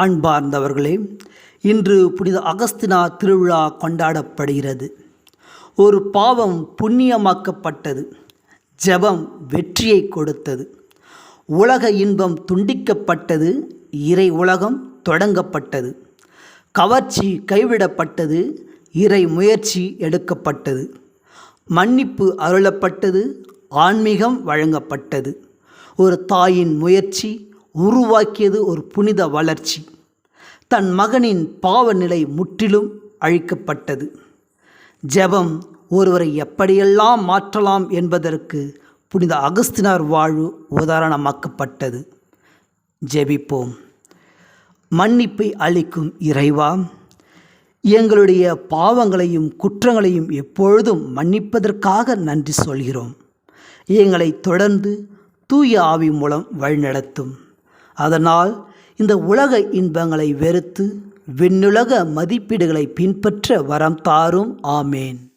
அன்பார்ந்தவர்களே, இன்று புனித அகஸ்தினார் திருவிழா கொண்டாடப்படுகிறது. ஒரு பாவம் புண்ணியமாக்கப்பட்டது. ஜெபம் வெற்றியை கொடுத்தது. உலக இன்பம் துண்டிக்கப்பட்டது. இறை உலகம் தொடங்கப்பட்டது. கவர்ச்சி கைவிடப்பட்டது. இறை முயற்சி எடுக்கப்பட்டது. மன்னிப்பு அருளப்பட்டது. ஆன்மீகம் வழங்கப்பட்டது. ஒரு தாயின் முயற்சி உருவாக்கியது ஒரு புனித வளர்ச்சி. தன் மகனின் பாவ நிலை முற்றிலும் அழிக்கப்பட்டது. ஜெபம் ஒருவரை எப்படியெல்லாம் மாற்றலாம் என்பதற்கு புனித அகஸ்தினார் வாழ்வு உதாரணமாக்கப்பட்டது. ஜெபிப்போம். மன்னிப்பை அளிக்கும் இறைவா, எங்களுடைய பாவங்களையும் குற்றங்களையும் எப்பொழுதும் மன்னிப்பதற்காக நன்றி சொல்கிறோம். எங்களை தொடர்ந்து தூய ஆவி மூலம் வழிநடத்தும். அதனால் இந்த உலக இன்பங்களை வெறுத்து விண்ணுலக மதிப்பீடுகளை பின்பற்ற வரம் தாரும். ஆமேன்.